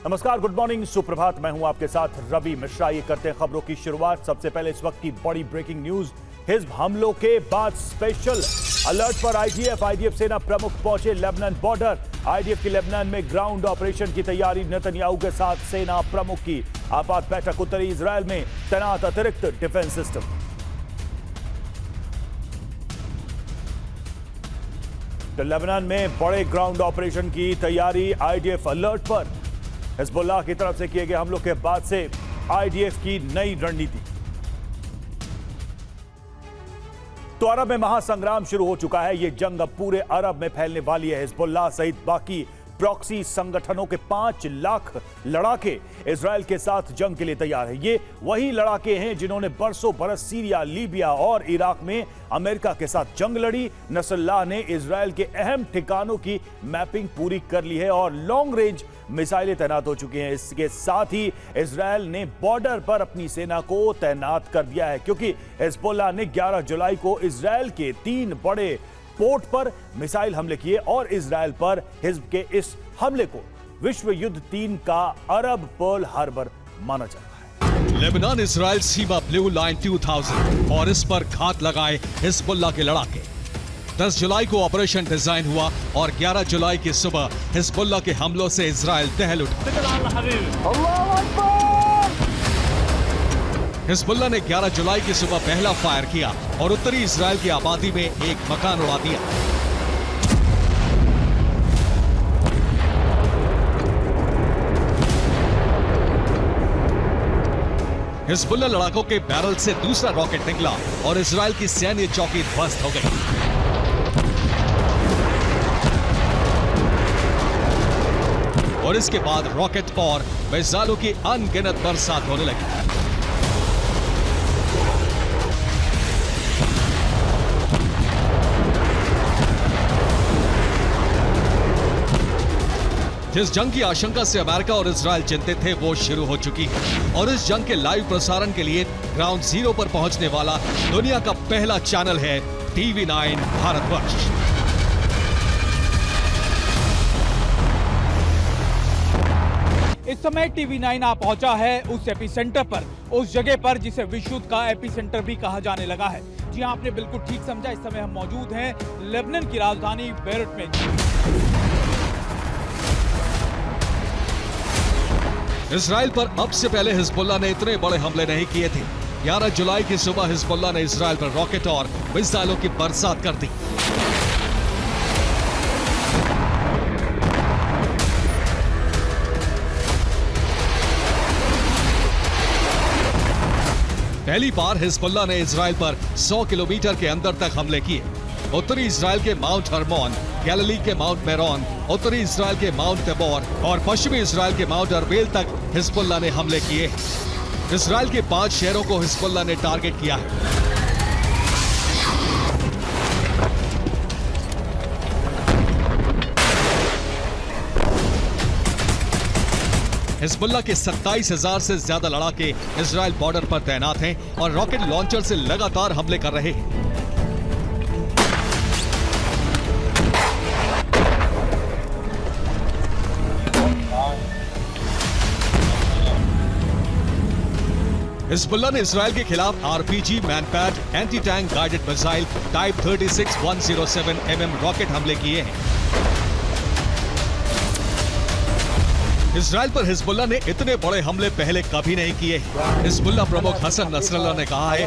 नमस्कार, good morning, सुप्रभात। मैं हूं आपके साथ रवि मिश्रा। ये करते हैं खबरों की शुरुआत। सबसे पहले इस वक्त की बड़ी ब्रेकिंग न्यूज। हिज़्ब हमलों के बाद स्पेशल अलर्ट पर आईडीएफ सेना प्रमुख पहुंचे लेबनान बॉर्डर। आईडीएफ की लेबनान में ग्राउंड ऑपरेशन की तैयारी। नेतन्याहू के साथ सेना प्रमुख की आपात बैठक। उत्तरी इजरायल में तैनात अतिरिक्त डिफेंस सिस्टम। तो लेबनान में बड़े ग्राउंड ऑपरेशन की तैयारी। आईडीएफ अलर्ट पर। हिजबुल्लाह की तरफ से किए गए हमलों के बाद से आईडीएफ की नई रणनीति। तो अरब में महासंग्राम शुरू हो चुका है। यह जंग अब पूरे अरब में फैलने वाली है। हिजबुल्लाह सहित बाकी प्रॉक्सी संगठनों के 5 लाख लड़ाके इजरायल के साथ जंग के लिए तैयार है। ये वही लड़ाके हैं जिन्होंने बरसों बरस सीरिया, लीबिया और इराक में अमेरिका के साथ जंग लड़ी। नसरुल्लाह ने इजरायल के अहम ठिकानों की मैपिंग पूरी कर ली है और लॉन्ग रेंज मिसाइलें तैनात हो चुकी हैं। इसके साथ ही इजरायल ने बॉर्डर पर अपनी सेना को तैनात कर दिया है, क्योंकि हिजबुल्लाह ने 11 जुलाई को इजरायल के 3 बड़े पोर्ट पर मिसाइल हमले किए और इजरायल पर हिज्ब के इस हमले को विश्व युद्ध 3 का अरब पर्ल हार्बर माना जाता है। लेबनान इजरायल सीमा ब्लू लाइन 2000 और इस पर घात लगाए हिजबुल्लाह के लड़ाके। 10 जुलाई को ऑपरेशन डिजाइन हुआ और 11 जुलाई की सुबह हिजबुल्लाह के हमलों से इजरायल दहल उठा। हिजबुल्लाह ने 11 जुलाई की सुबह पहला फायर किया और उत्तरी इजरायल की आबादी में एक मकान उड़ा दिया। हिजबुल्लाह लड़ाकों के बैरल से दूसरा रॉकेट निकला और इजरायल की सैन्य चौकी ध्वस्त हो गई। और इसके बाद रॉकेट और मिसाइलों की अनगिनत बरसात होने लगी। जिस जंग की आशंका से अमेरिका और इजरायल चिंतित थे वो शुरू हो चुकी है और इस जंग के लाइव प्रसारण के लिए ग्राउंड जीरो पर पहुंचने वाला दुनिया का पहला चैनल है TV9 भारतवर्ष। इस समय TV9 आ पहुंचा है उस एपिसेंटर पर, उस जगह पर जिसे विश्व युद्ध का एपिसेंटर भी कहा जाने लगा है। जी हां, आपने बिल्कुल ठीक समझा। इस समय हम मौजूद हैं लेबनान की राजधानी बेरूत में। इजरायल पर अब से पहले हिजबुल्लाह ने इतने बड़े हमले नहीं किए थे। 11 जुलाई की सुबह हिजबुल्लाह ने इजरायल पर रॉकेट और मिसाइलों की बरसात कर दी। पहली बार हिजबुल्लाह ने इजरायल पर 100 किलोमीटर के अंदर तक हमले किए। उत्तरी इजरायल के माउंट हरमोन, गैलिली के माउंट मेरोन, उत्तरी इजरायल के माउंट तबोर और पश्चिमी इजरायल के माउंट अरबेल तक हिजबुल्लाह ने हमले किए। इजरायल के 5 शहरों को हिजबुल्लाह ने टारगेट किया है। हिजबुल्लाह के 27,000 से ज्यादा लड़ाके इजरायल बॉर्डर पर तैनात हैं और रॉकेट लॉन्चर से लगातार हमले कर रहे हैं। हिजबुल्लाह ने इजरायल के खिलाफ RPG, MANPAD, anti tank guided missile type 36-107 mm rocket हमले किए हैं। इजरायल पर हिजबुल्लाह ने इतने बड़े हमले पहले कभी नहीं किए। हिजबुल्लाह प्रमुख हसन नसरुल्लाह ने कहा है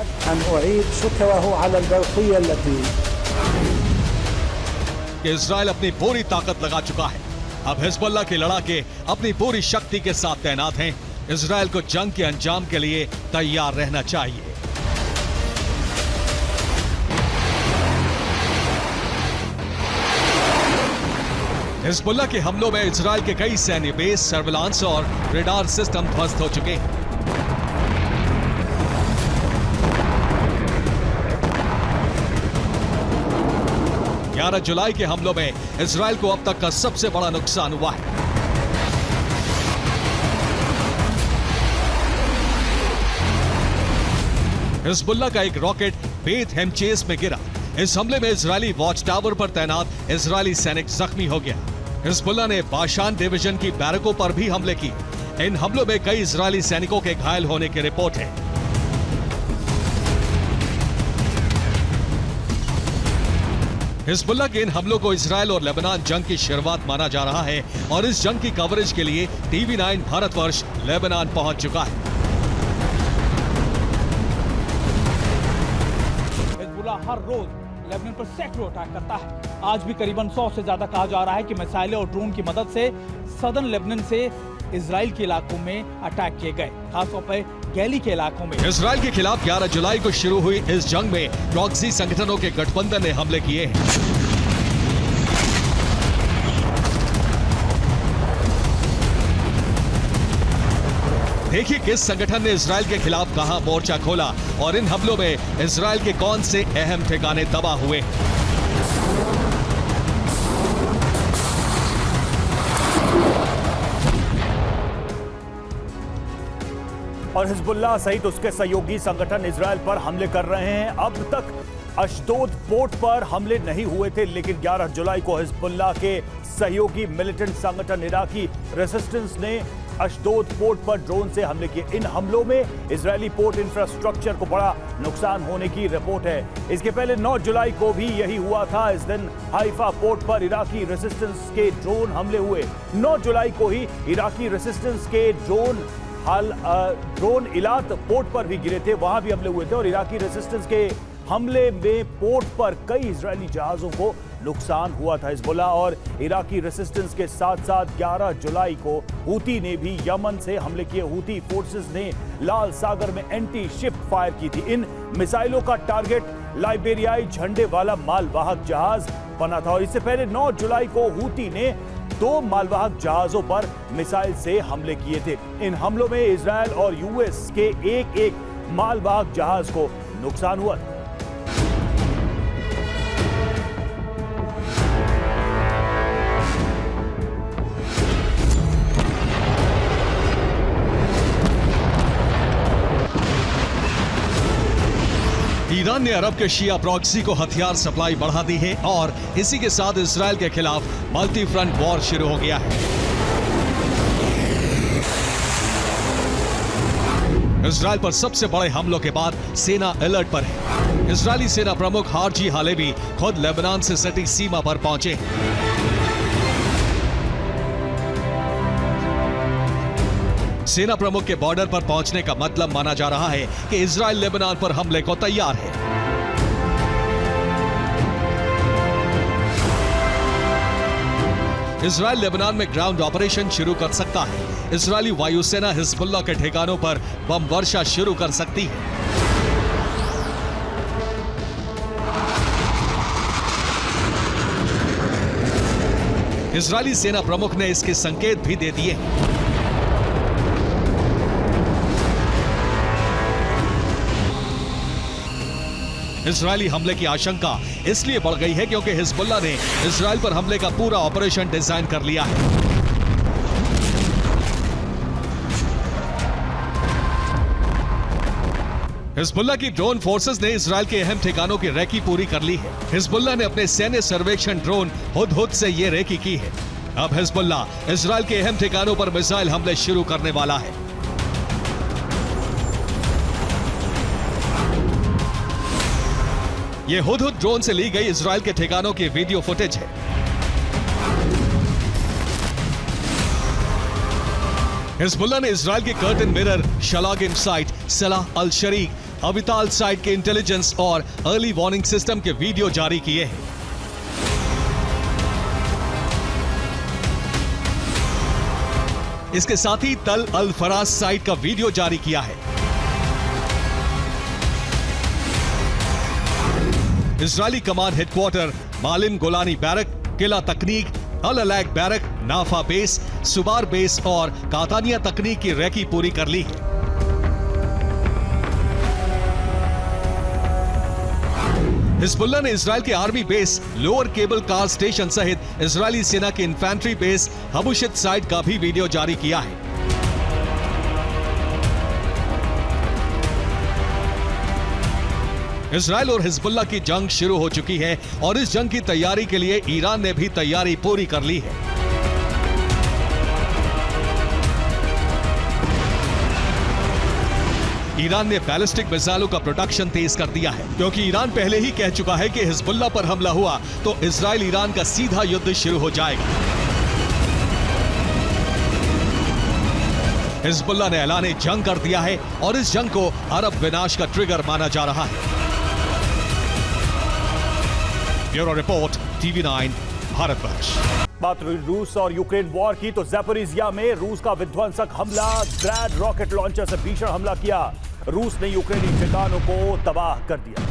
कि इजरायल अपनी पूरी ताकत लगा चुका है। अब हिजबुल्लाह के लड़ाके अपनी पूरी शक्ति के साथ तैनात हैं। इजरायल को जंग के अंजाम के लिए तैयार रहना चाहिए। हिजबुल्लाह के हमलों में इजरायल के कई सैन्य बेस, सर्विलांस और रेडार सिस्टम ध्वस्त हो चुके हैं। ग्यारह जुलाई के हमलों में इजरायल को अब तक का सबसे बड़ा नुकसान हुआ है। हिजबुल्लाह का एक रॉकेट बेथ हेमचेस में गिरा। इस हमले में इजरायली वॉच टावर पर तैनात इजरायली सैनिक जख्मी हो गया। हिजबुल्लाह ने बाशान डिवीजन की बैरकों पर भी हमले किए। इन हमलों में कई इजरायली सैनिकों के घायल होने की रिपोर्ट है। हिजबुल्लाह के इन हमलों को इजरायल और लेबनान जंग की शुरुआत माना जा रहा है और इस जंग की कवरेज के लिए TV9 भारतवर्ष लेबनान पहुंच चुका है। हिजबुल्लाह हर रोज लेबनान पर सैकड़ों अटैक करता है। आज भी करीबन 100 से ज्यादा कहा जा रहा है कि मिसाइलें और ड्रोन की मदद से सदर्न लेबनान से इजराइल के इलाकों में अटैक किए गए, खासतौर पर गैली के इलाकों में। इजराइल के खिलाफ 11 जुलाई को शुरू हुई इस जंग में प्रॉक्सी संगठनों के गठबंधन ने हमले किए हैं। देखिए किस संगठन ने इजराइल के खिलाफ कहां मोर्चा खोला और इन हमलों में इजराइल के कौन से अहम ठिकाने तबाह हुए। और हिजबुल्लाह सहित उसके सहयोगी संगठन इजराइल पर हमले कर रहे हैं। अब तक अशदोद पोर्ट पर हमले नहीं हुए थे, लेकिन 11 जुलाई को हिजबुल्लाह के सहयोगी मिलिटेंट संगठन इराकी रेजिस्टेंस ने अशदोद पोर्ट पर ड्रोन से हमले किए। इन हमलों में इजरायली पोर्ट इंफ्रास्ट्रक्चर को बड़ा नुकसान होने की रिपोर्ट है। इसके पहले 9 जुलाई को भी यही हुआ था। इस दिन हाइफा पोर्ट पर इराकी रेजिस्टेंस के ड्रोन हमले हुए। 9 जुलाई को ही इराकी रेजिस्टेंस के ड्रोन इलात पोर्ट पर भी गिरे थे, वहां भी हमले हुए थे और इराकी रेजिस्टेंस के हमले में पोर्ट पर कई इजरायली जहाजों को नुकसान हुआ था। हिजबुल्लाह और इराकी रेजिस्टेंस के साथ साथ 11 जुलाई को हूती ने भी यमन से हमले किए। हूती फोर्सेस ने लाल सागर में एंटी शिप फायर की थी। इन मिसाइलों का टारगेट लाइबेरियाई झंडे वाला मालवाहक जहाज बना था और इससे पहले 9 जुलाई को हूती ने 2 मालवाहक जहाजों पर मिसाइल से हमले किए थे। इन हमलों में इजरायल और यूएस के एक मालवाहक जहाज को नुकसान हुआ था। ईरान ने अरब के शिया प्रॉक्सी को हथियार सप्लाई बढ़ा दी है और इसी के साथ इजरायल के खिलाफ मल्टी फ्रंट वॉर शुरू हो गया है। इजरायल पर सबसे बड़े हमलों के बाद सेना अलर्ट पर है। इजरायली सेना प्रमुख हार्जी हालेवी खुद लेबनान से सटी सीमा पर पहुंचे। सेना प्रमुख के बॉर्डर पर पहुंचने का मतलब माना जा रहा है कि इजरायल लेबनान पर हमले को तैयार है। इजरायल लेबनान में ग्राउंड ऑपरेशन शुरू कर सकता है। इजरायली वायुसेना हिजबुल्लाह के ठिकानों पर बम वर्षा शुरू कर सकती है। इजरायली सेना प्रमुख ने इसके संकेत भी दे दिए। इजरायली हमले की आशंका इसलिए बढ़ गई है क्योंकि हिजबुल्लाह ने इजरायल पर हमले का पूरा ऑपरेशन डिजाइन कर लिया है। हिजबुल्लाह की ड्रोन फोर्सेस ने इजरायल के अहम ठिकानों की रेकी पूरी कर ली है। हिजबुल्लाह ने अपने सैन्य सर्वेक्षण ड्रोन हुदहुद से ये रेकी की है। अब हिजबुल्लाह इजरायल के अहम ठिकानों पर मिसाइल हमले शुरू करने वाला है। ये हुदहुद ड्रोन से ली गई इजरायल के ठिकानों की वीडियो फुटेज है। हिजबुल्लाह ने इजरायल के कर्टन मिरर, शलागिम साइट, सलाह अल शरीक, अविताल साइट के इंटेलिजेंस और अर्ली वार्निंग सिस्टम के वीडियो जारी किए हैं। इसके साथ ही तल अल फराज साइट का वीडियो जारी किया है। इजरायली कमांड हेडक्वार्टर, मालिम गोलानी बैरक, किला तकनीक, अल अलैक बैरक, नाफा बेस, सुबार बेस और कातानिया तकनीक की रेकी पूरी कर ली है। हिजबुल्लाह ने इजरायल के army base, lower cable car station सहित इजरायली सेना के इन्फेंट्री बेस हबुशित साइट का भी वीडियो जारी किया है। इजरायल और हिजबुल्लाह की जंग शुरू हो चुकी है और इस जंग की तैयारी के लिए ईरान ने भी तैयारी पूरी कर ली है। ईरान ने बैलिस्टिक मिसाइलों का प्रोडक्शन तेज कर दिया है, क्योंकि ईरान पहले ही कह चुका है कि हिजबुल्ला पर हमला हुआ तो इजराइल ईरान का सीधा युद्ध शुरू हो जाएगा। हिजबुल्ला ने ऐलान जंग कर दिया है और इस जंग को अरब विनाश का ट्रिगर माना जा रहा है। Bureau report, TV9, Bharatvarsh. बात रूस और यूक्रेन वॉर की तो ज़ैपोरिज़िया में रूस का विध्वंसक हमला, ग्रैड रॉकेट लॉन्चर से भीषण हमला किया। रूस ने यूक्रेनी ठिकानों को तबाह कर दिया।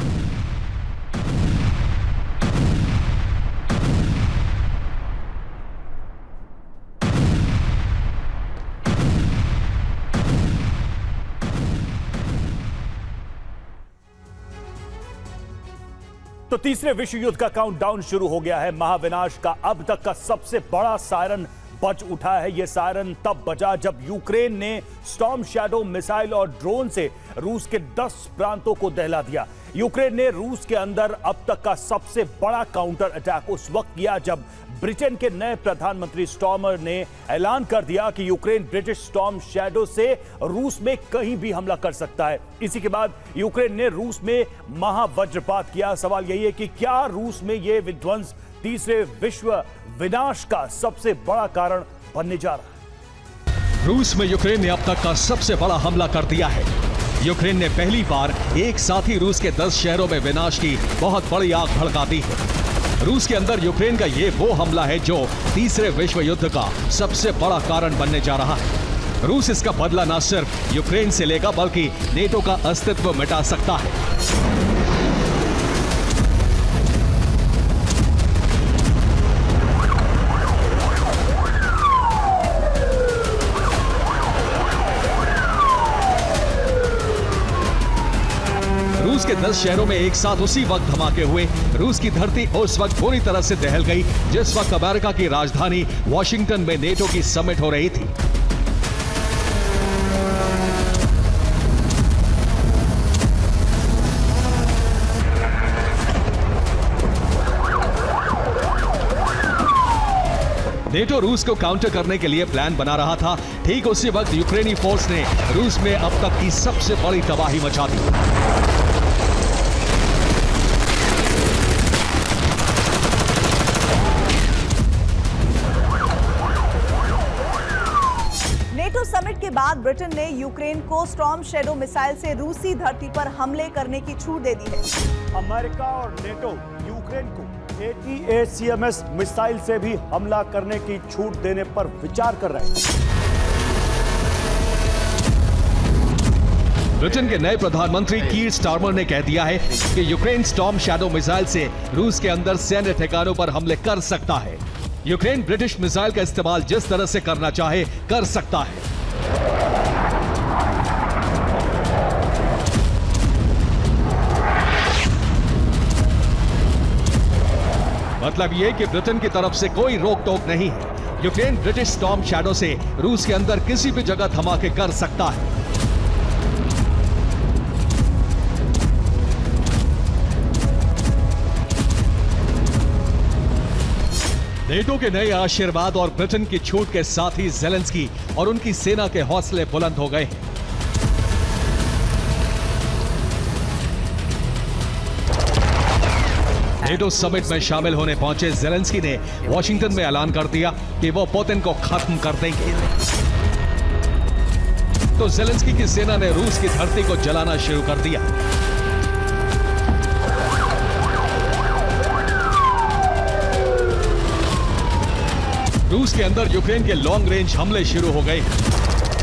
तो तीसरे विश्व युद्ध का काउंटडाउन शुरू हो गया है। महाविनाश का अब तक का सबसे बड़ा सायरन बज उठा है। यह सायरन तब बजा जब यूक्रेन ने स्टॉर्म शैडो मिसाइल और ड्रोन से रूस के 10 प्रांतों को दहला दिया। यूक्रेन ने रूस के अंदर अब तक का सबसे बड़ा काउंटर अटैक उस वक्त किया जब ब्रिटेन के नए प्रधानमंत्री स्टॉर्मर ने ऐलान कर दिया कि यूक्रेन ब्रिटिश स्टॉर्म शैडो से रूस में कहीं भी हमला कर सकता है। इसी के बाद यूक्रेन ने रूस में महावज्रपात किया। सवाल यही है कि क्या रूस में यह विध्वंस तीसरे विश्व विनाश का सबसे बड़ा कारण बनने जा रहा है? रूस में यूक्रेन ने अब तक का सबसे बड़ा हमला कर दिया है। यूक्रेन ने पहली बार एक साथ ही रूस के 10 शहरों में विनाश की बहुत बड़ी आग भड़का दी है। रूस के अंदर यूक्रेन का ये वो हमला है जो तीसरे विश्व युद्ध का सबसे बड़ा कारण बनने जा रहा है। रूस इसका बदला न सिर्फ यूक्रेन से लेगा बल्कि नेटो का अस्तित्व मिटा सकता है। रूस के 10 शहरों में एक साथ उसी वक्त धमाके हुए। रूस की धरती उस वक्त पूरी तरह से दहल गई जिस वक्त अमेरिका की राजधानी वॉशिंगटन में नेटो की समिट हो रही थी। नेटो रूस को काउंटर करने के लिए प्लान बना रहा था। ठीक उसी वक्त यूक्रेनी फोर्स ने रूस में अब तक की सबसे बड़ी तबाही मचा दी। नेटो समिट के बाद ब्रिटेन ने यूक्रेन को स्टॉर्म शैडो मिसाइल से रूसी धरती पर हमले करने की छूट दे दी है। अमेरिका और नेटो यूक्रेन को ATACMS मिसाइल से भी हमला करने की छूट देने पर विचार कर रहे हैं। ब्रिटेन के नए प्रधानमंत्री कीर स्टारमर ने कह दिया है कि यूक्रेन स्टॉर्म शैडो मिसाइल से रूस के अंदर सैन्य ठिकानों पर हमले कर सकता है। यूक्रेन ब्रिटिश मिसाइल का इस्तेमाल जिस तरह से करना चाहे कर सकता है। मतलब यह कि ब्रिटेन की तरफ से कोई रोक टोक नहीं है। यूक्रेन ब्रिटिश स्टॉर्म शैडो से रूस के अंदर किसी भी जगह धमाके कर सकता है। नेटो के नए आशीर्वाद और ब्रिटेन की छूट के साथ ही ज़ेलेंस्की और उनकी सेना के हौसले बुलंद हो गए हैं। नेटो समिट में शामिल होने पहुंचे ज़ेलेंस्की ने वॉशिंगटन में ऐलान कर दिया कि वो पुतिन को खत्म कर देंगे। तो ज़ेलेंस्की की सेना ने रूस की धरती को जलाना शुरू कर दिया। रूस के अंदर यूक्रेन के लॉन्ग रेंज हमले शुरू हो गए।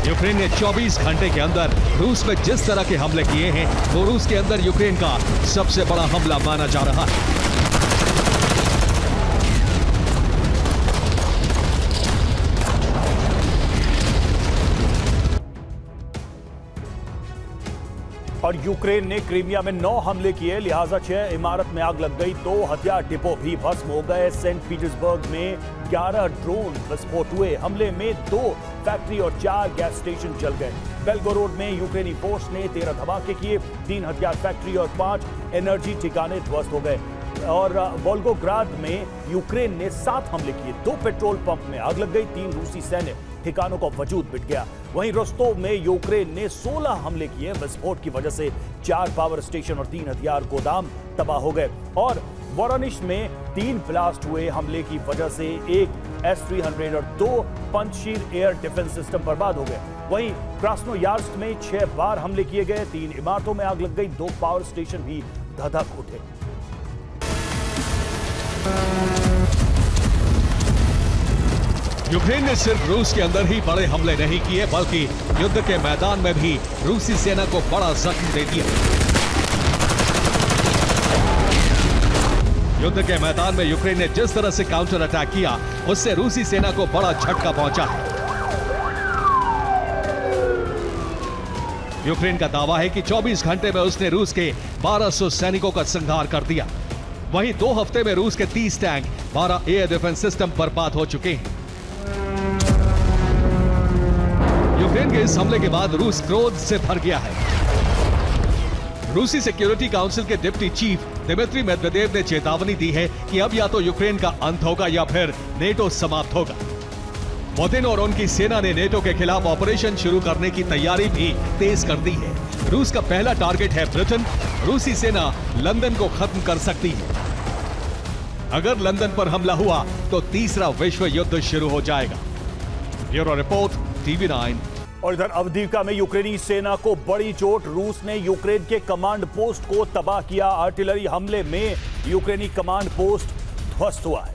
यूक्रेन ने 24 घंटे के अंदर रूस में जिस तरह के हमले किए हैं वो रूस के अंदर यूक्रेन का सबसे बड़ा हमला माना जा रहा है। और यूक्रेन ने क्रीमिया में 9 हमले किए, लिहाजा 6 इमारत में आग लग गई, 2 हथियार डिपो भी भस्म हो गए। सेंट पीटर्सबर्ग में 11 ड्रोन विस्फोट हुए। हमले में 2 फैक्ट्री और 4 गैस स्टेशन जल गए। बेल्गोरोड में यूक्रेनी फोर्स ने 13 धमाके किए, 3 हथियार फैक्ट्री और 5 एनर्जी ठिकाने ध्वस्त हो गए। और वोल्गोग्राद में यूक्रेन ने 7 हमले किए, 2 पेट्रोल पंप में आग लग गई, 3 रूसी सैन्य ठिकानों का वजूद मिट गया। वहीं रोस्तोव में यूक्रेन ने 16 हमले किए। विस्फोट की वजह से 4 पावर स्टेशन और 3 हथियार गोदाम तबाह हो गए और वोरोनिश में 3 ब्लास्ट हुए। हमले की वजह से एक S-300 और 2 पंचशील एयर डिफेंस सिस्टम बर्बाद हो गए। वहीं क्रास्नोयार्स्क में 6 बार हमले किए गए। 3 इमारतों में आग लग गई। 2 पावर स्टेशन भी धधक उठे। यूक्रेन ने सिर्फ रूस के अंदर ही बड़े हमले नहीं किए, बल्कि युद्ध के मैदान में भी रूसी सेना को बड़ा जख्म दे दिया। युद्ध के मैदान में यूक्रेन ने जिस तरह से काउंटर अटैक किया, उससे रूसी सेना को बड़ा झटका पहुंचा है। यूक्रेन का दावा है कि 24 घंटे में उसने रूस के 1200 सैनिकों का संहार कर दिया। वहीं 2 हफ्ते में रूस के 30 टैंक, 12 एयर डिफेंस सिस्टम बर्बाद हो चुके हैं। यूक्रेन के इस हमले के बाद रूस क्रोध से भर गया है। रूसी सिक्योरिटी काउंसिल के डिप्टी चीफ दिमित्री मेदवेदेव ने चेतावनी दी है कि अब या तो यूक्रेन का अंत होगा या फिर नेटो समाप्त होगा। पुतिन और उनकी सेना ने नेटो के खिलाफ ऑपरेशन शुरू करने की तैयारी भी तेज कर दी है। रूस का पहला टारगेट है ब्रिटेन। रूसी सेना लंदन को खत्म कर सकती है। अगर लंदन पर हमला हुआ तो तीसरा विश्व युद्ध शुरू हो जाएगा। Bureau report, TV9। और इधर अवदीका में यूक्रेनी सेना को बड़ी चोट। रूस ने यूक्रेन के कमांड पोस्ट को तबाह किया। आर्टिलरी हमले में यूक्रेनी कमांड पोस्ट ध्वस्त हुआ है।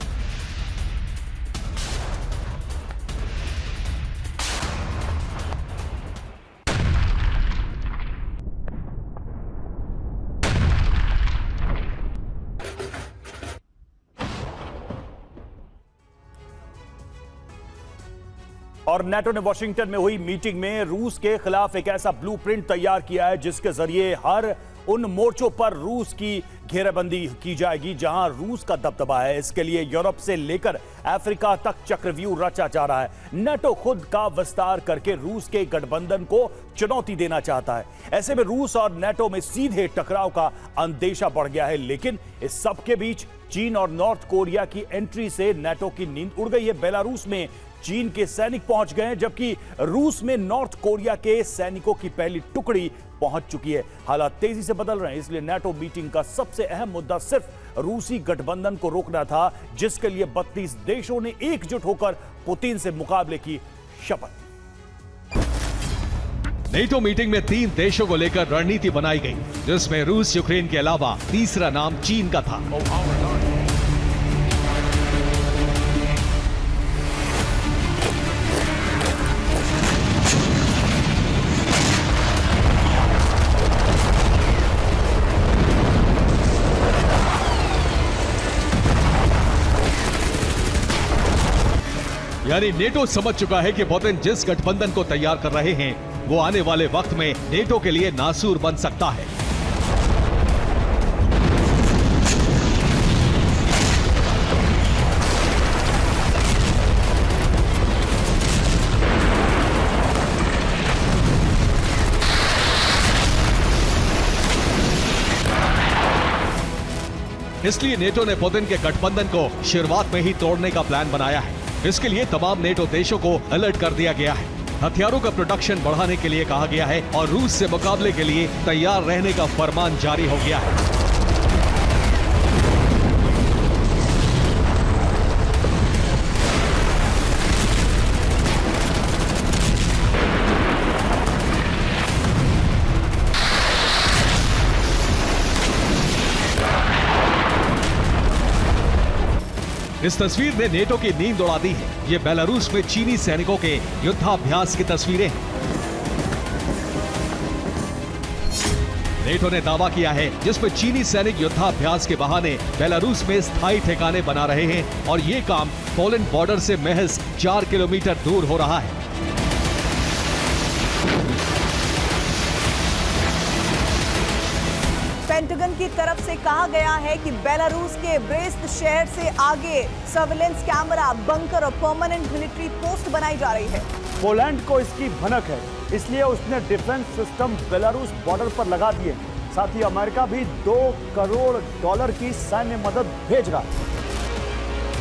और नेटो ने वॉशिंगटन में हुई मीटिंग में रूस के खिलाफ एक ऐसा ब्लूप्रिंट तैयार किया है जिसके जरिए हर उन मोर्चों पर रूस की घेराबंदी की जाएगी जहां रूस का दबदबा है। इसके लिए यूरोप से लेकर अफ्रीका तक चक्रव्यूह रचा जा रहा है। नेटो खुद का विस्तार करके रूस के गठबंधन को चुनौती देना चाहता है। ऐसे में रूस और नेटो में सीधे टकराव का अंदेशा बढ़ गया है। लेकिन इस सब के बीच चीन और नॉर्थ कोरिया की एंट्री से नेटो की नींद उड़ गई है। बेलारूस में चीन के सैनिक पहुंच गए हैं, जबकि रूस में नॉर्थ कोरिया के सैनिकों की पहली टुकड़ी पहुंच चुकी है। हालात तेजी से बदल रहे हैं, इसलिए नेटो मीटिंग का सबसे अहम मुद्दा सिर्फ रूसी गठबंधन को रोकना था, जिसके लिए 32 देशों ने एकजुट होकर पुतिन से मुकाबले की शपथ ली। नेटो मीटिंग में 3 देशों को लेकर रणनीति बनाई गई, जिसमें रूस, यूक्रेन के अलावा तीसरा नाम चीन का था। यानी नेटो समझ चुका है कि पुतिन जिस गठबंधन को तैयार कर रहे हैं वो आने वाले वक्त में नेटो के लिए नासूर बन सकता है। इसलिए नेटो ने पुतिन के गठबंधन को शुरुआत में ही तोड़ने का प्लान बनाया है। इसके लिए तमाम नेटो देशों को अलर्ट कर दिया गया है। हथियारों का प्रोडक्शन बढ़ाने के लिए कहा गया है और रूस से मुकाबले के लिए तैयार रहने का फरमान जारी हो गया है। इस तस्वीर ने नेटो की नींद उड़ा दी है। ये बेलारूस में चीनी सैनिकों के युद्धाभ्यास की तस्वीरें हैं। नेटो ने दावा किया है जिसमें चीनी सैनिक युद्धाभ्यास के बहाने बेलारूस में स्थायी ठिकाने बना रहे हैं और ये काम पोलैंड बॉर्डर से महज 4 किलोमीटर दूर हो रहा है। पेंटागन की तरफ से कहा गया है कि बेलारूस के ब्रेस्ट शहर से आगे सर्विलेंस कैमरा, बंकर और परमानेंट मिलिट्री पोस्ट बनाई जा रही है। पोलैंड को इसकी भनक है, इसलिए उसने डिफेंस सिस्टम बेलारूस बॉर्डर पर लगा दिए। साथ ही अमेरिका भी $2 करोड़ की सैन्य मदद भेज रहा है।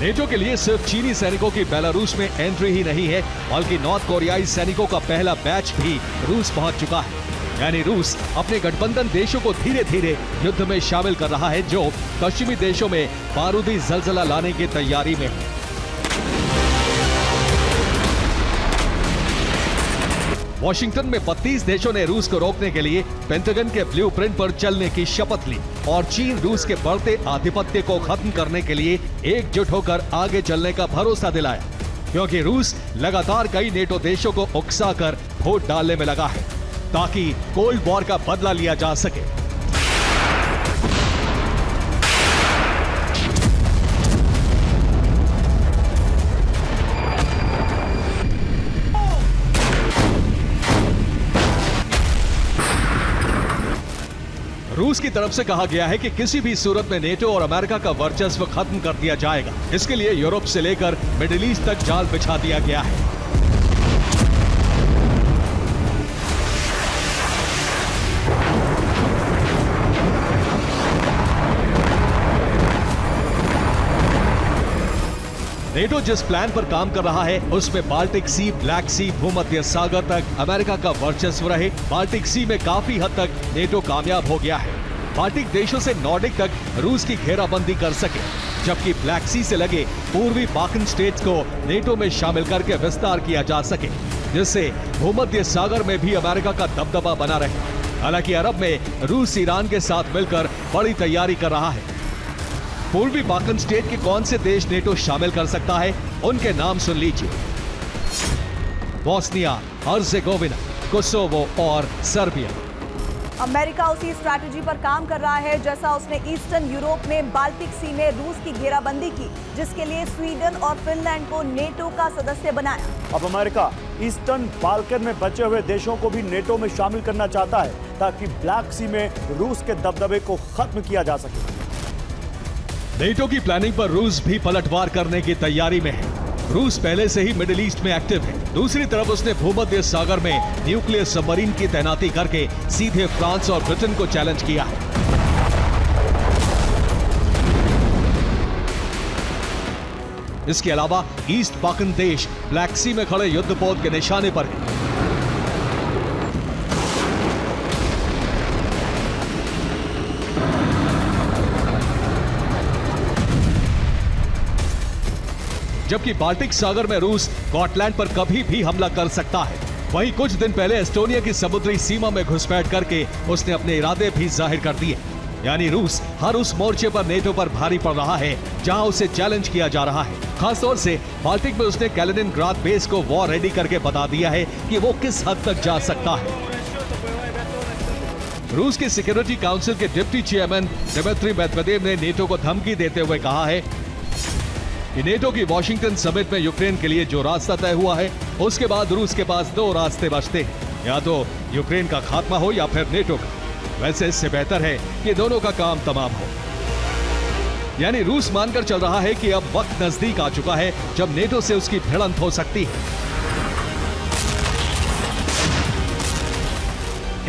नेटो के लिए सिर्फ चीनी सैनिकों की बेलारूस में एंट्री ही नहीं है, बल्कि नॉर्थ कोरियाई सैनिकों का पहला बैच भी रूस पहुंच चुका है। यानी रूस अपने गठबंधन देशों को धीरे धीरे युद्ध में शामिल कर रहा है, जो पश्चिमी देशों में बारूदी जलजला लाने की तैयारी में है। वॉशिंगटन में 32 देशों ने रूस को रोकने के लिए पेंटागन के ब्लूप्रिंट पर चलने की शपथ ली और चीन रूस के बढ़ते आधिपत्य को खत्म करने के लिए एकजुट होकर आगे चलने का भरोसा दिलाया, क्योंकि रूस लगातार कई नेटो देशों को उकसाकर वोट डालने में लगा है ताकि कोल्ड वॉर का बदला लिया जा सके। रूस की तरफ से कहा गया है कि किसी भी सूरत में नेटो और अमेरिका का वर्चस्व खत्म कर दिया जाएगा। इसके लिए यूरोप से लेकर मिडिल ईस्ट तक जाल बिछा दिया गया है। नेटो जिस प्लान पर काम कर रहा है उसमें बाल्टिक सी, ब्लैक सी, भूमध्य सागर तक अमेरिका का वर्चस्व रहे। बाल्टिक सी में काफी हद तक नेटो कामयाब हो गया है। बाल्टिक देशों से नॉर्डिक तक रूस की घेराबंदी कर सके, जबकि ब्लैक सी से लगे पूर्वी बाल्कन स्टेट्स को नेटो में शामिल करके विस्तार किया जा सके, जिससे भूमध्य सागर में भी अमेरिका का दबदबा बना रहे। हालांकि अरब में रूस ईरान के साथ मिलकर बड़ी तैयारी कर रहा है। पूर्वी बाल्कन स्टेट के कौन से देश नेटो शामिल कर सकता है, उनके नाम सुन लीजिए। बोस्निया, हर्जेगोविना, कोसोवो और सर्बिया। अमेरिका उसी स्ट्रैटेजी पर काम कर रहा है जैसा उसने ईस्टर्न यूरोप में बाल्टिक सी में रूस की घेराबंदी की, जिसके लिए स्वीडन और फिनलैंड को नेटो का सदस्य बनाया। अब अमेरिका ईस्टर्न बाल्कन में बचे हुए देशों को भी नेटो में शामिल करना चाहता है ताकि ब्लैक सी में रूस के दबदबे को खत्म किया जा सके। नेटो की प्लानिंग पर रूस भी पलटवार करने की तैयारी में है। रूस पहले से ही मिडिल ईस्ट में एक्टिव है। दूसरी तरफ उसने भूमध्य सागर में न्यूक्लियर सबमरीन की तैनाती करके सीधे फ्रांस और ब्रिटेन को चैलेंज किया है। इसके अलावा ईस्ट बाल्कन देश ब्लैक सी में खड़े युद्धपोत के निशाने पर है। जबकि बाल्टिक सागर में रूस गॉटलैंड पर कभी भी हमला कर सकता है। वहीं कुछ दिन पहले एस्टोनिया की समुद्री सीमा में घुसपैठ करके उसने अपने इरादे भी जाहिर कर दिए। यानी रूस हर उस मोर्चे पर नेटो पर भारी पड़ रहा है जहां उसे चैलेंज किया जा रहा है। खासतौर से बाल्टिक में उसने कैलिनिनग्राड बेस को वॉर रेडी करके बता दिया है कि वो किस हद तक जा सकता है। रूस के सिक्योरिटी काउंसिल के डिप्टी चेयरमैन दिमित्री मेदवेदेव ने नेटो को धमकी देते हुए कहा है कि नेटो की वॉशिंगटन समिट में यूक्रेन के लिए जो रास्ता तय हुआ है, उसके बाद रूस के पास दो रास्ते बचते हैं, या तो यूक्रेन का खात्मा हो या फिर नेटो का। वैसे इससे बेहतर है कि दोनों का काम तमाम हो। यानी रूस मानकर चल रहा है कि अब वक्त नजदीक आ चुका है जब नेटो से उसकी भिड़ंत हो सकती है।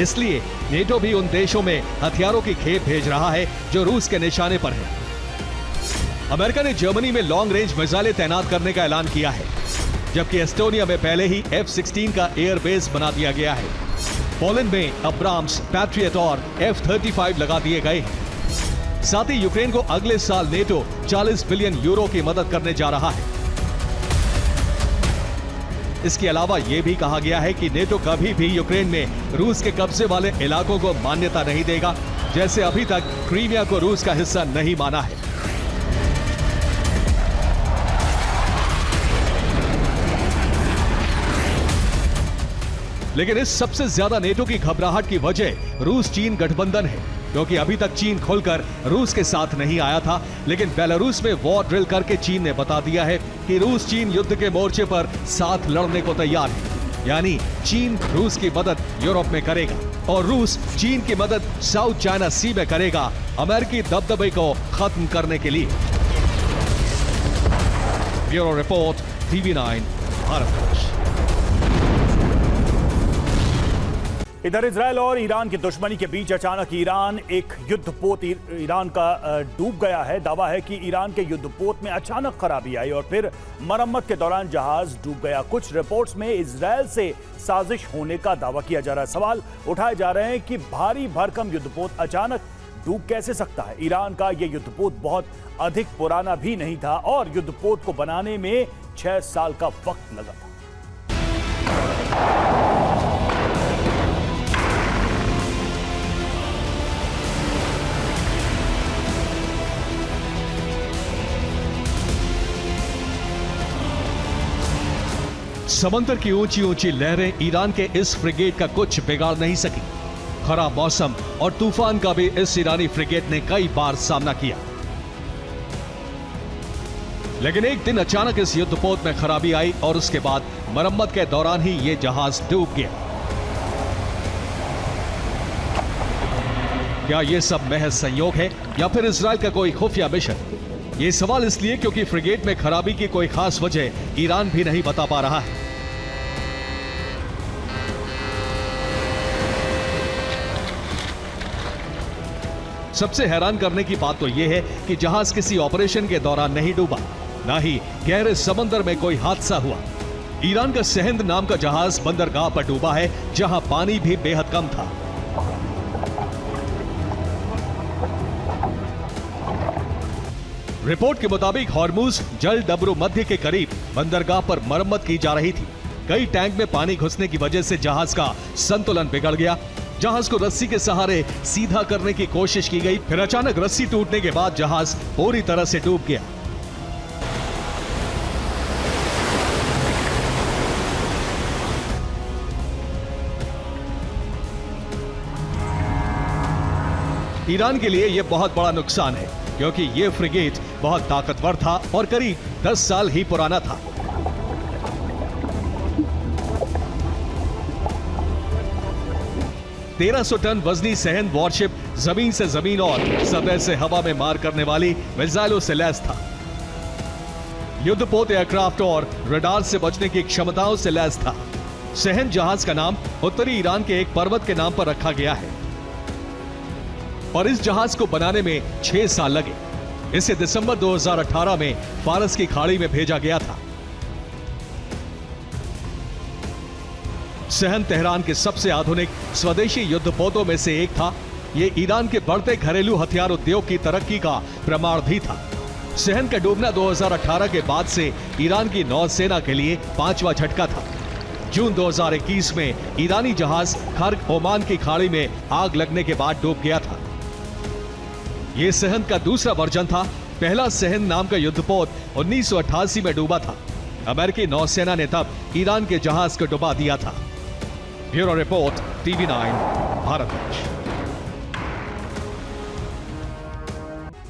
इसलिए नेटो भी उन देशों में हथियारों की खेप भेज रहा है जो रूस के निशाने पर है। अमेरिका ने जर्मनी में लॉन्ग रेंज मिसाइलें तैनात करने का ऐलान किया है, जबकि एस्टोनिया में पहले ही F-16 का एयर बेस बना दिया गया है। पोलैंड में अब्राम्स, पैट्रियट और F-35 लगा दिए गए हैं। साथ ही यूक्रेन को अगले साल नेटो 40 बिलियन यूरो की मदद करने जा रहा है। इसके अलावा यह भी कहा गया है कि नेटो कभी भी यूक्रेन में रूस के कब्जे वाले इलाकों को मान्यता नहीं देगा, जैसे अभी तक क्रीमिया को रूस का हिस्सा नहीं माना है। लेकिन इस सबसे ज्यादा नेटो की घबराहट की वजह रूस चीन गठबंधन है, क्योंकि अभी तक चीन खुलकर रूस के साथ नहीं आया था, लेकिन बेलारूस में वॉर ड्रिल करके चीन ने बता दिया है कि रूस चीन युद्ध के मोर्चे पर साथ लड़ने को तैयार है। यानी चीन रूस की मदद यूरोप में करेगा और रूस चीन की मदद साउथ चाइना सी में करेगा, अमेरिकी दबदबे को खत्म करने के लिए। Bureau report, TV9 Bharat. इधर इजरायल और ईरान की दुश्मनी के बीच अचानक ईरान एक युद्धपोत ईरान का डूब गया है। दावा है कि ईरान के युद्धपोत में अचानक खराबी आई और फिर मरम्मत के दौरान जहाज डूब गया। कुछ रिपोर्ट्स में इजरायल से साजिश होने का दावा किया जा रहा है। सवाल उठाए जा रहे हैं कि भारी भरकम युद्धपोत अचानक डूब कैसे सकता है। ईरान का यह युद्धपोत बहुत अधिक पुराना भी नहीं था और युद्धपोत को बनाने में 6 साल का वक्त लगा था। समंदर की ऊंची ऊंची लहरें ईरान के इस फ्रिगेट का कुछ बिगाड़ नहीं सकी। खराब मौसम और तूफान का भी इस ईरानी फ्रिगेट ने कई बार सामना किया, लेकिन एक दिन अचानक इस युद्धपोत में खराबी आई और उसके बाद मरम्मत के दौरान ही यह जहाज डूब गया। क्या यह सब महज संयोग है या फिर इजरायल का कोई खुफिया मिशन? ये सवाल इसलिए क्योंकि फ्रिगेट में खराबी की कोई खास वजह ईरान भी नहीं बता पा रहा है। सबसे हैरान करने की बात तो यह है कि जहाज किसी ऑपरेशन के दौरान नहीं डूबा, ना ही गहरे समंदर में कोई हादसा हुआ। ईरान का सेहंद नाम का जहाज बंदरगाह पर डूबा है, जहां पानी भी बेहद कम था। रिपोर्ट के मुताबिक हॉर्मुज जल डबरू मध्य के करीब बंदरगाह पर मरम्मत की जा रही थी। कई टैंक में पानी घुसने की वजह से जहाज का संतुलन बिगड़ गया। जहाज को रस्सी के सहारे सीधा करने की कोशिश की गई, फिर अचानक रस्सी टूटने के बाद जहाज पूरी तरह से डूब गया। ईरान के लिए यह बहुत बड़ा नुकसान है, क्योंकि यह फ्रिगेट बहुत ताकतवर था और करीब 10 साल ही पुराना था। $1300 टन वजनी सेहंद वॉरशिप जमीन से जमीन और सतह से हवा में मार करने वाली मिसाइलों से लैस था। युद्धपोत एयरक्राफ्ट और रडार से बचने की क्षमताओं से लैस था। सेहंद जहाज का नाम उत्तरी ईरान के एक पर्वत के नाम पर रखा गया है और इस जहाज को बनाने में 6 साल लगे। इसे दिसंबर 2018 में फारस की खाड़ी में भेजा गया था। सेहंद तेहरान के सबसे आधुनिक स्वदेशी युद्धपोतों में से एक था। यह ईरान के बढ़ते घरेलू हथियार उद्योग की तरक्की का प्रमाण भी था। सेहंद का डूबना 2018 के बाद से ईरान की नौसेना के लिए 5वां झटका था। जून 2021 में ईरानी जहाज खर्ग ओमान की खाड़ी में आग लगने के बाद डूब गया था। यह सेहंद का दूसरा वर्जन था। पहला सेहंद नाम का युद्धपोत 1988 में डूबा था। अमेरिकी नौसेना ने तब ईरान के जहाज को डुबा दिया था। Bureau report, TV9 Bharat.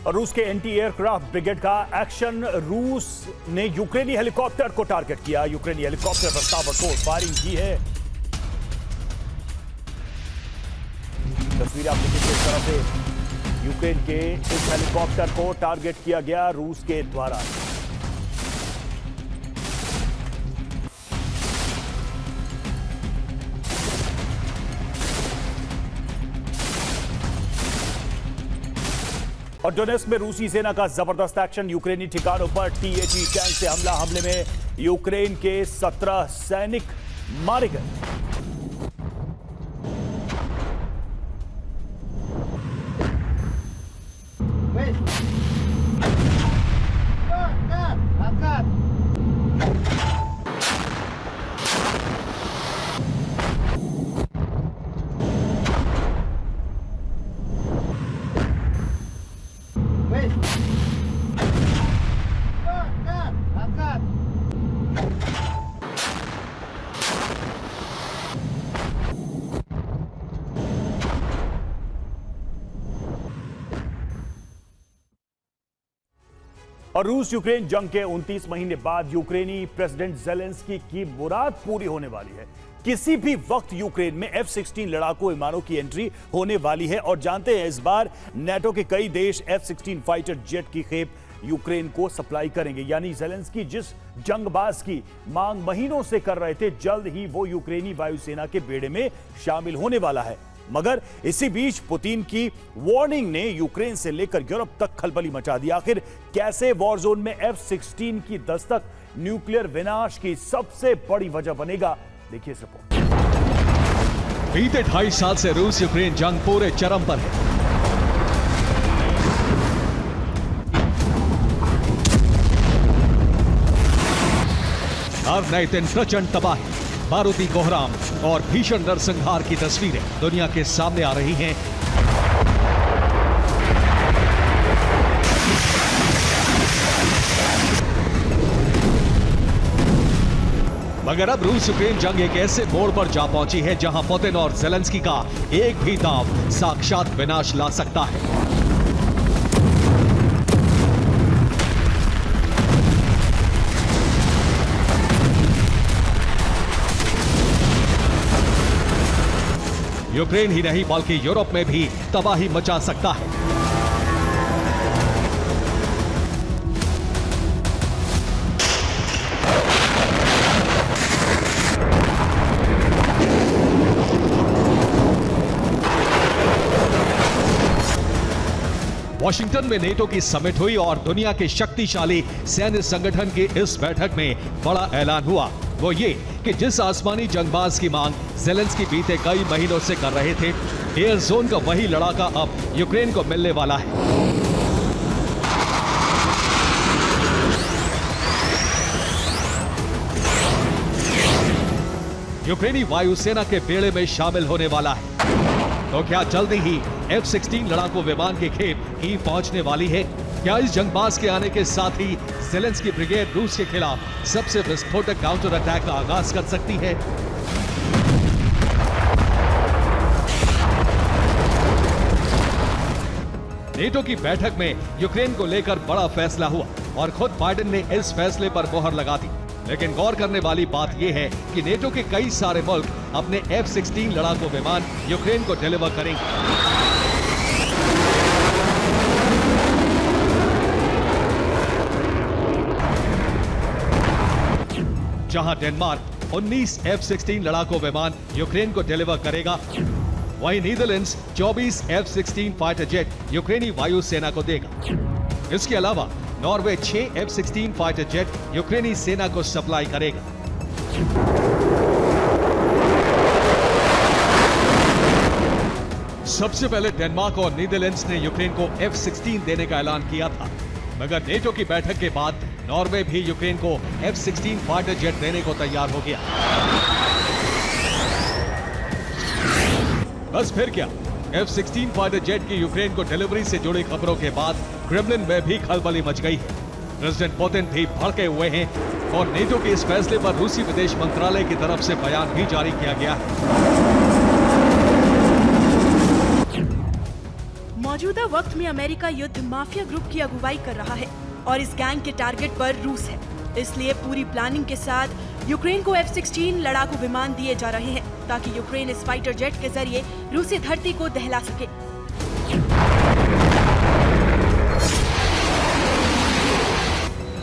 रूस के एंटी एयरक्राफ्ट ब्रिगेड का एक्शन। रूस ने यूक्रेनी हेलीकॉप्टर को टारगेट किया। यूक्रेनी हेलीकॉप्टर पर ताबड़तोड़ फायरिंग की है। तस्वीरें आप देखिए किस तरह से यूक्रेन के इस हेलीकॉप्टर को टारगेट किया गया रूस के द्वारा। और डोनेस्क में रूसी सेना का जबरदस्त एक्शन। यूक्रेनी ठिकानों पर TAT टैंक से हमले में यूक्रेन के 17 सैनिक मारे गए। और रूस यूक्रेन जंग के 29 महीने बाद यूक्रेनी प्रेसिडेंट ज़ेलेंस्की की मुराद पूरी होने वाली है। किसी भी वक्त यूक्रेन में F-16 लड़ाकू विमानों की एंट्री होने वाली है और जानते हैं इस बार नेटो के कई देश F-16 फाइटर जेट की खेप यूक्रेन को सप्लाई करेंगे। यानी ज़ेलेंस्की जिस जंगबाज की मांग महीनों से कर रहे थे, जल्द ही वो यूक्रेनी वायुसेना के बेड़े में शामिल होने वाला है। मगर इसी बीच पुतिन की वार्निंग ने यूक्रेन से लेकर यूरोप तक खलबली मचा दी। आखिर कैसे वॉर जोन में F-16 की दस्तक न्यूक्लियर विनाश की सबसे बड़ी वजह बनेगा, देखिए इस रिपोर्ट। बीते 2.5 साल से रूस यूक्रेन जंग पूरे चरम पर है। हर नए दिन प्रचंड तबाही, बारूदी कोहराम और भीषण नरसंहार की तस्वीरें दुनिया के सामने आ रही हैं। मगर अब रूस यूक्रेन जंग एक ऐसे मोड़ पर जा पहुंची है जहां पुतिन और ज़ेलेंस्की का एक भी दांव साक्षात विनाश ला सकता है। यूक्रेन ही नहीं बल्कि यूरोप में भी तबाही मचा सकता है। वॉशिंगटन में नेटो की समिट हुई और दुनिया के शक्तिशाली सैन्य संगठन की इस बैठक में बड़ा ऐलान हुआ। वो ये कि जिस आसमानी जंगबाज की मांग ज़ेलेंस्की बीते कई महीनों से कर रहे थे, एयर जोन का वही लड़ाका अब यूक्रेन को मिलने वाला है। यूक्रेनी वायुसेना के बेड़े में शामिल होने वाला है। तो क्या जल्दी ही F-16 लड़ाकू विमान की खेप की पहुंचने वाली है? क्या इस जंगबाज के आने के साथ ही ज़ेलेंस्की ब्रिगेड रूस के खिलाफ सबसे विस्फोटक काउंटर अटैक का आगाज कर सकती है? नेटो की बैठक में यूक्रेन को लेकर बड़ा फैसला हुआ और खुद बाइडेन ने इस फैसले पर मोहर लगा दी। लेकिन गौर करने वाली बात यह है कि नेटो के कई सारे मुल्क अपने F-16 लड़ाकू विमान यूक्रेन को डिलीवर करेंगे। जहां डेनमार्क 19 F-16 लड़ाकू विमान यूक्रेन को डिलीवर करेगा, वहीं नीदरलैंड्स 24 F-16 फाइटर जेट यूक्रेनी वायुसेना को देगा। इसके अलावा नॉर्वे 6 F-16 फाइटर जेट यूक्रेनी सेना को सप्लाई करेगा। सबसे पहले डेनमार्क और नीदरलैंड्स ने यूक्रेन को F-16 देने का ऐलान किया था, मगर नेटो की बैठक के बाद नॉर्वे भी यूक्रेन को F-16 फाइटर जेट देने को तैयार हो गया। बस फिर क्या, F-16 फाइटर जेट की यूक्रेन को डिलीवरी से जुड़ी खबरों के बाद क्रेमलिन में भी खलबली मच गई है। प्रेसिडेंट पुतिन भी भड़के हुए हैं और नेटो के इस फैसले पर रूसी विदेश मंत्रालय की तरफ से बयान भी जारी किया गया है। मौजूदा वक्त में अमेरिका युद्ध माफिया ग्रुप की अगुवाई कर रहा है और इस गैंग के टारगेट पर रूस है। इसलिए पूरी प्लानिंग के साथ यूक्रेन को F-16 लड़ाकू विमान दिए जा रहे हैं ताकि यूक्रेन इस फाइटर जेट के जरिए रूसी धरती को दहला सके।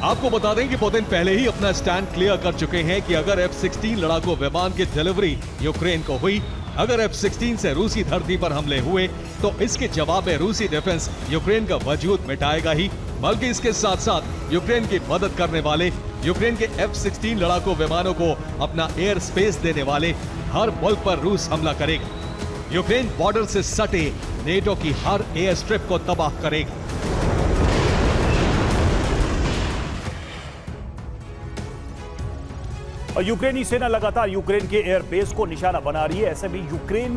आपको बता दें कि पुतिन पहले ही अपना स्टैंड क्लियर कर चुके हैं कि अगर F-16 लड़ाकू विमान की डिलीवरी यूक्रेन को हुई, अगर F-16 से रूसी धरती पर हमले हुए, तो इसके जवाब में रूसी डिफेंस यूक्रेन का वजूद मिटाएगा ही, बल्कि इसके साथ साथ यूक्रेन की मदद करने वाले, यूक्रेन के F-16 लड़ाकू विमानों को अपना एयर स्पेस देने वाले हर मुल्क पर रूस हमला करेगा। यूक्रेन बॉर्डर से सटे नेटो की हर एयर स्ट्रिप को तबाह करेगा। और यूक्रेनी सेना लगातार यूक्रेन के एयरबेस को निशाना बना रही है। ऐसे में यूक्रेन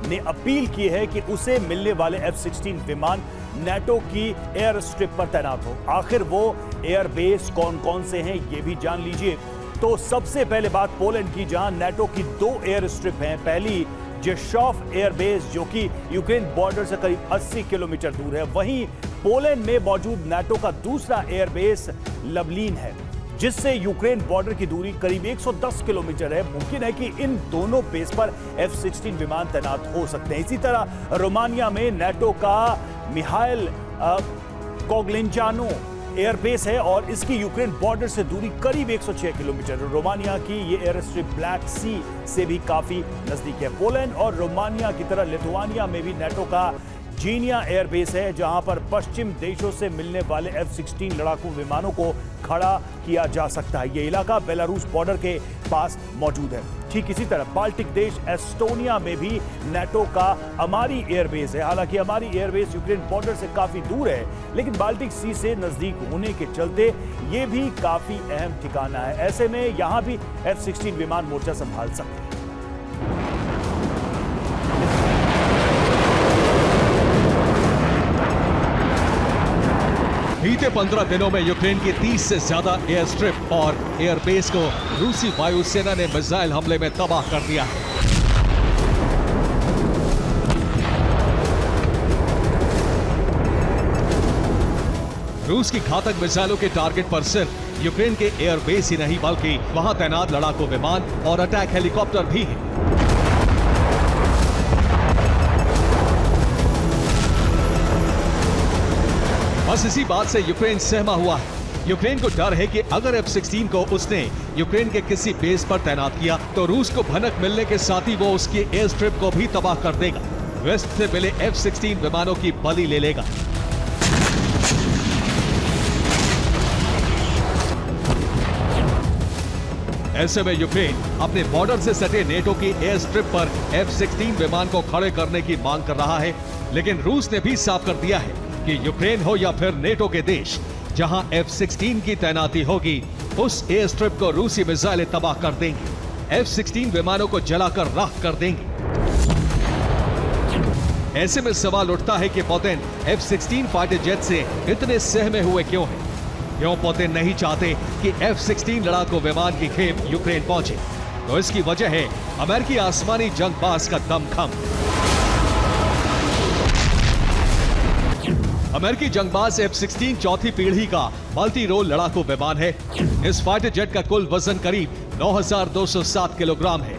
ने अपील की है कि उसे मिलने वाले F-16 विमान नेटो की एयर स्ट्रिप पर तैनात हो। आखिर वो एयरबेस कौन कौन से हैं, ये भी जान लीजिए। तो सबसे पहले बात पोलैंड की, जहां नेटो की 2 एयर स्ट्रिप हैं। पहली जेशॉफ एयरबेस जो कि यूक्रेन बॉर्डर से करीब 80 किलोमीटर दूर है। वहीं पोलैंड में मौजूद नेटो का दूसरा एयरबेस लवलीन है, जिससे यूक्रेन बॉर्डर की दूरी करीब 110 किलोमीटर है। मुमकिन है कि इन दोनों बेस पर F-16 विमान तैनात हो सकते हैं। इसी तरह रोमानिया में नेटो का मिहाइल कोग्लेंचानो एयरबेस है और इसकी यूक्रेन बॉर्डर से दूरी करीब 106 किलोमीटर। रोमानिया की ये एयर स्ट्रिप ब्लैक सी से भी काफी नजदीक है। पोलैंड और रोमानिया की तरह लिथुआनिया में भी नेटो का जीनिया एयरबेस है, जहां पर पश्चिम देशों से मिलने वाले F-16 लड़ाकू विमानों को खड़ा किया जा सकता है। यह इलाका बेलारूस बॉर्डर के पास मौजूद है। ठीक इसी तरह बाल्टिक देश एस्टोनिया में भी नेटो का अमारी एयरबेस है। हालांकि अमारी एयरबेस यूक्रेन बॉर्डर से काफी दूर है, लेकिन बाल्टिक सी से नजदीक होने के चलते ये भी काफी अहम ठिकाना है। ऐसे में यहां भी F-16 विमान मोर्चा संभाल सकते हैं। बीते 15 दिनों में यूक्रेन की 30 से ज्यादा एयर स्ट्रिप और एयरबेस को रूसी वायुसेना ने मिसाइल हमले में तबाह कर दिया है। रूस की घातक मिसाइलों के टारगेट पर सिर्फ यूक्रेन के एयरबेस ही नहीं बल्कि वहां तैनात लड़ाकू विमान और अटैक हेलीकॉप्टर भी हैं। बस इसी बात से यूक्रेन सहमा हुआ है। यूक्रेन को डर है कि अगर F-16 को उसने यूक्रेन के किसी बेस पर तैनात किया तो रूस को भनक मिलने के साथ ही वो उसकी एयर स्ट्रिप को भी तबाह कर देगा। वेस्ट से मिले F-16 विमानों की बलि ले लेगा। ऐसे में यूक्रेन अपने बॉर्डर से सटे नेटो की एयर स्ट्रिप पर F-16 विमान को खड़े करने की मांग कर रहा है, लेकिन रूस ने भी साफ कर दिया है कि यूक्रेन हो या फिर नेटो के देश, जहां F-16 की तैनाती होगी उस एयर स्ट्रिप को रूसी मिसाइलें तबाह कर देंगे, F-16 विमानों को जलाकर राख कर देंगे। ऐसे में सवाल उठता है कि पुतिन F-16 फाइटर जेट से इतने सहमे हुए क्यों हैं? क्यों पुतिन नहीं चाहते कि F-16 लड़ाकू विमान की खेप यूक्रेन पहुंचे? तो इसकी वजह है अमेरिकी आसमानी जंगबाज का दमखम। अमेरिकी जंगबाज F-16 चौथी पीढ़ी का मल्टी रोल लड़ाकू विमान है। इस फाइटर जेट का कुल वजन करीब 9,207 किलोग्राम है।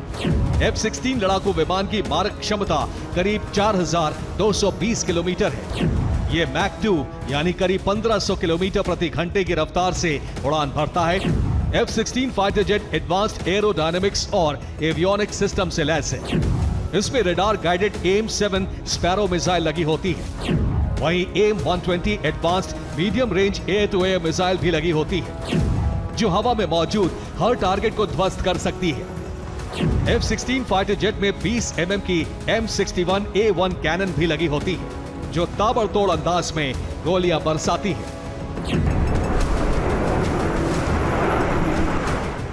F-16 लड़ाकू विमान की मारक क्षमता करीब 4,220 किलोमीटर है। ये मैक 2 यानी करीब 1500 किलोमीटर प्रति घंटे की रफ्तार से उड़ान भरता है। F-16 fighter jet advanced aerodynamics और एवियोनिक्स सिस्टम से लैस है। इसमें radar guided AIM-7 sparrow missile लगी होती है। वहीं AIM-120 advanced medium range air to air missile भी लगी होती है, जो हवा में मौजूद हर टारगेट को ध्वस्त कर सकती है। F-16 फाइटर जेट में 20 mm की M61A1 कैनन भी लगी होती है, जो ताबड़तोड़ अंदाज में गोलियां बरसाती है।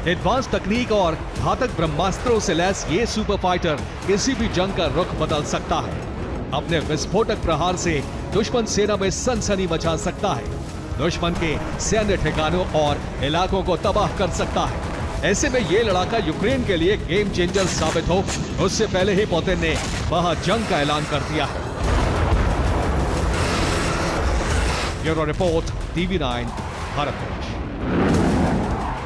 एडवांस तकनीक और घातक ब्रह्मास्त्रों से लैस ये सुपर फाइटर किसी भी जंग का रुख बदल सकता है। अपने विस्फोटक प्रहार से दुश्मन सेना में सनसनी मचा सकता है, दुश्मन के सैन्य ठिकानों और इलाकों को तबाह कर सकता है। ऐसे में ये लड़ाका यूक्रेन के लिए गेम चेंजर साबित हो, उससे पहले ही पुतिन ने महाजंग का ऐलान कर दिया है। Bureau report, TV9, Bharat.